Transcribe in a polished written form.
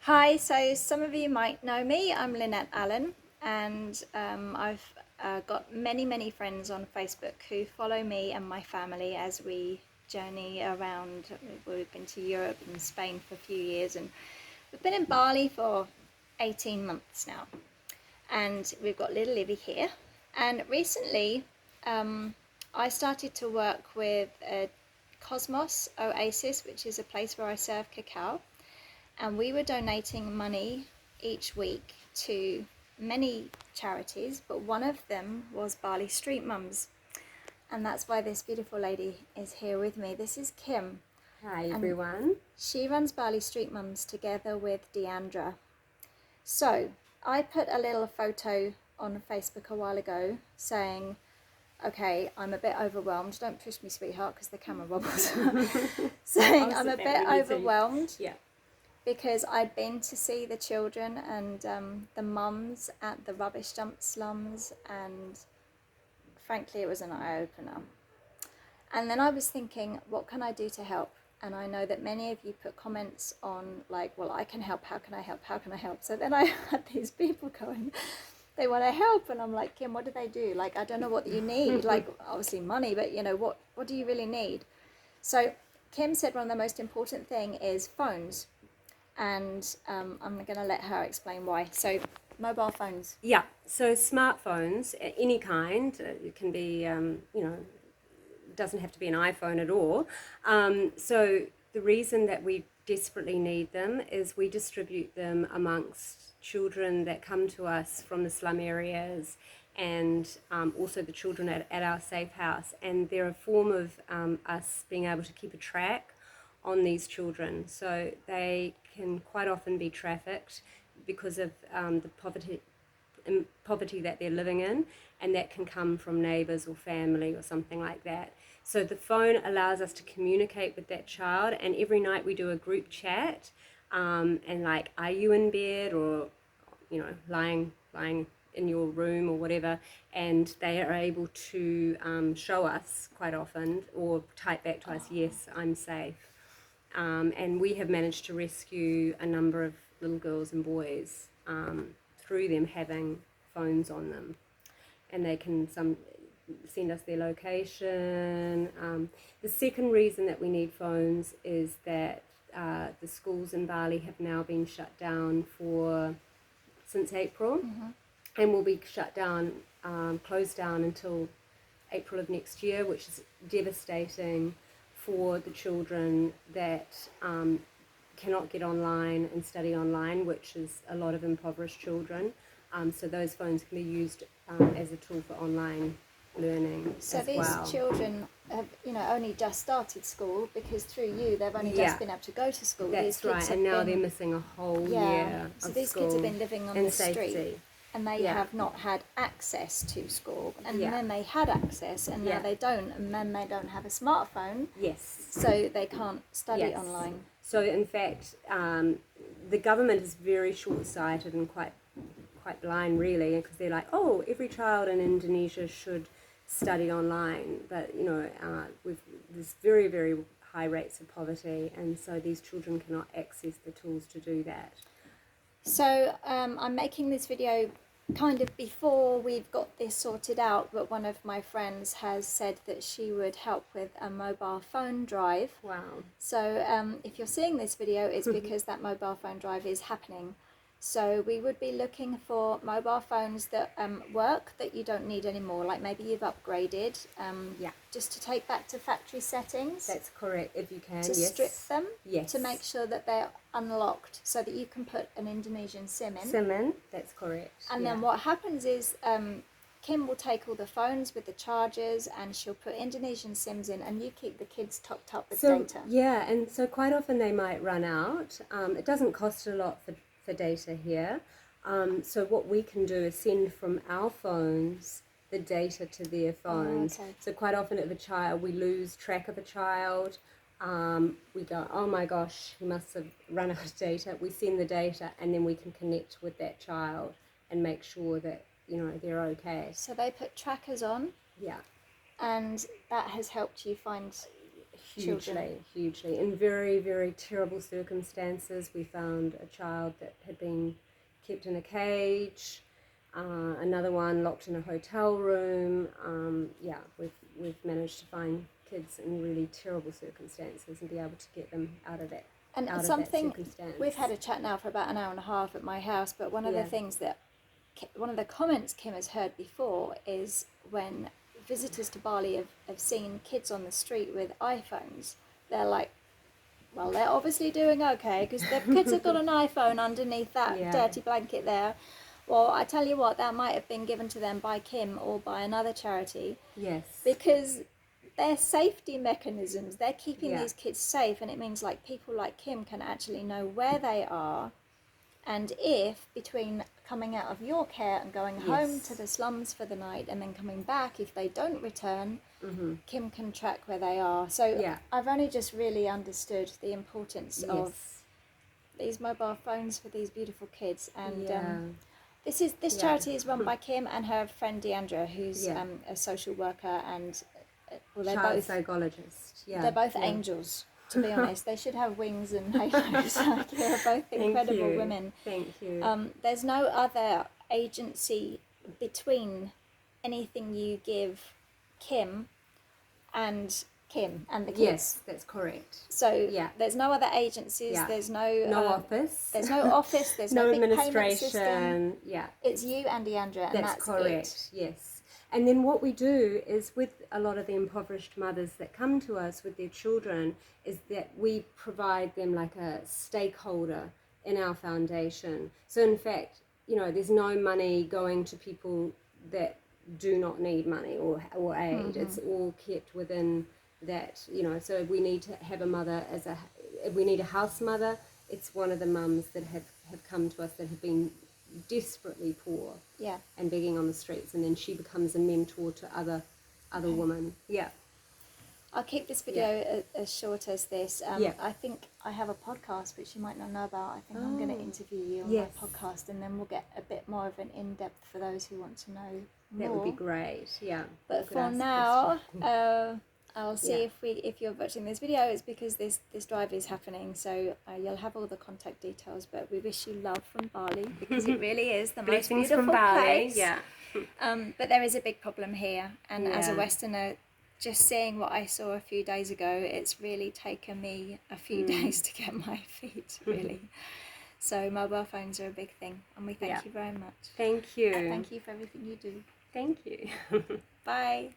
Hi, so some of you might know me. I'm Lynette Allen, and I've got many friends on Facebook who follow me and my family as we journey around. We've been to Europe and Spain for a few years, and we've been in Bali for 18 months now. And we've got little Livy here. And recently, I started to work with Cosmos Oasis, which is a place where I serve cacao, and we were donating money each week to many charities, but one of them was BaliStreetMums, and that's why this beautiful lady is here with me. This is Kim. Hi everyone. She runs BaliStreetMums together with Deandra. So I put a little photo on Facebook a while ago saying, okay, I'm a bit overwhelmed. Don't push me, sweetheart, because the camera wobbles. Saying I'm a bit overwhelmed. Yeah. Because I'd been to see the children and the mums at the rubbish dump slums, and frankly it was an eye-opener. And then I was thinking, what can I do to help? And I know that many of you put comments on like, well, I can help, how can I help, how can I help? So then I had these people going, they want to help, and I'm like, Kim, what do they do? Like, I don't know what you need, like obviously money, but you know, what do you really need? So Kim said one of the most important thing is phones. And I'm going to let her explain why. So, mobile phones. Yeah. So smartphones, any kind, it can be, it doesn't have to be an iPhone at all. So the reason that we desperately need them is we distribute them amongst children that come to us from the slum areas, and also the children at our safe house. And they're a form of us being able to keep a track on these children. So they can quite often be trafficked because of the poverty that they're living in, and that can come from neighbours or family or something like that. So the phone allows us to communicate with that child, and every night we do a group chat, and like, are you in bed, or lying in your room or whatever, and they are able to show us quite often, or type back to us, yes, I'm safe. And we have managed to rescue a number of little girls and boys through them having phones on them, and they can send us their location. The second reason that we need phones is that the schools in Bali have now been shut down since April, and will be shut down, closed down until April of next year, which is devastating for the children that cannot get online and study online, which is a lot of impoverished children. So those phones can be used as a tool for online learning. So as these well. children have, only just started school, because through you they've only just been able to go to school. That's these right, and now they're missing a whole year so of these school kids have been living on the safety. street, and they have not had access to school, and Yeah. then they had access, and now they don't, and then they don't have a smartphone. Yes. So they can't study online. So in fact, the government is very short-sighted and quite blind, really, because they're like, oh, every child in Indonesia should study online, but there's very high rates of poverty, and so these children cannot access the tools to do that. So I'm making this video kind of before we've got this sorted out, but one of my friends has said that she would help with a mobile phone drive. Wow. So if you're seeing this video, it's because that mobile phone drive is happening. So we would be looking for mobile phones that work, that you don't need anymore, like maybe you've upgraded, just to take back to factory settings. That's correct, if you can. To strip them, yes, to make sure that they're unlocked, so that you can put an Indonesian SIM in. That's correct. And then what happens is Kim will take all the phones with the chargers, and she'll put Indonesian SIMs in, and you keep the kids topped up with data. Yeah, and so quite often they might run out. It doesn't cost a lot for data here. So what we can do is send from our phones the data to their phones. Okay. So quite often if we lose track of a child, we go, oh my gosh, he must have run out of data. We send the data, and then we can connect with that child and make sure that they're okay. So they put trackers on. Yeah. And that has helped you find children. Hugely. In very, very terrible circumstances. We found a child that had been kept in a cage, another one locked in a hotel room. We've managed to find kids in really terrible circumstances and be able to get them out of that. And out something, of that circumstance. we've had a chat now for about an hour and a half at my house, but one of the things that, one of the comments Kim has heard before is when visitors to Bali have seen kids on the street with iPhones, they're like, well, they're obviously doing okay because the kids have got an iPhone underneath that dirty blanket there. Well, I tell you what, that might have been given to them by Kim or by another charity. Yes. Because they're safety mechanisms. They're keeping these kids safe, and it means like people like Kim can actually know where they are, and if between coming out of your care and going home to the slums for the night and then coming back, if they don't return, Kim can track where they are. So I've only just really understood the importance of these mobile phones for these beautiful kids. And this charity is run by Kim and her friend Deandra, who's a social worker, and they're both psychologist. They're both angels, to be honest. They should have wings and halos. Like, they're both incredible women. Thank you. There's no other agency between anything you give Kim and the kids. Yes, that's correct. So there's no other agencies. There's no office. There's no office. There's no big payment system. administration. It's you and Deandra, and that's correct. it. Yes. And then what we do is, with a lot of the impoverished mothers that come to us with their children, is that we provide them like a stakeholder in our foundation. So in fact, there's no money going to people that do not need money or aid. It's all kept within that, so we need to have a mother we need a house mother. It's one of the mums that have come to us that have been desperately poor and begging on the streets, and then she becomes a mentor to other women. I'll keep this video as short as this. I think I have a podcast which you might not know about. I think I'm going to interview you on my podcast, and then we'll get a bit more of an in-depth for those who want to know more. That would be great. But for now, I'll see if you're watching this video, it's because this drive is happening, so you'll have all the contact details. But we wish you love from Bali, because it really is the most beautiful from Bali. place. But there is a big problem here, and as a Westerner, just seeing what I saw a few days ago, it's really taken me a few days to get my feet, really. So mobile phones are a big thing, and we thank you very much. Thank you. And thank you for everything you do. Thank you. Bye.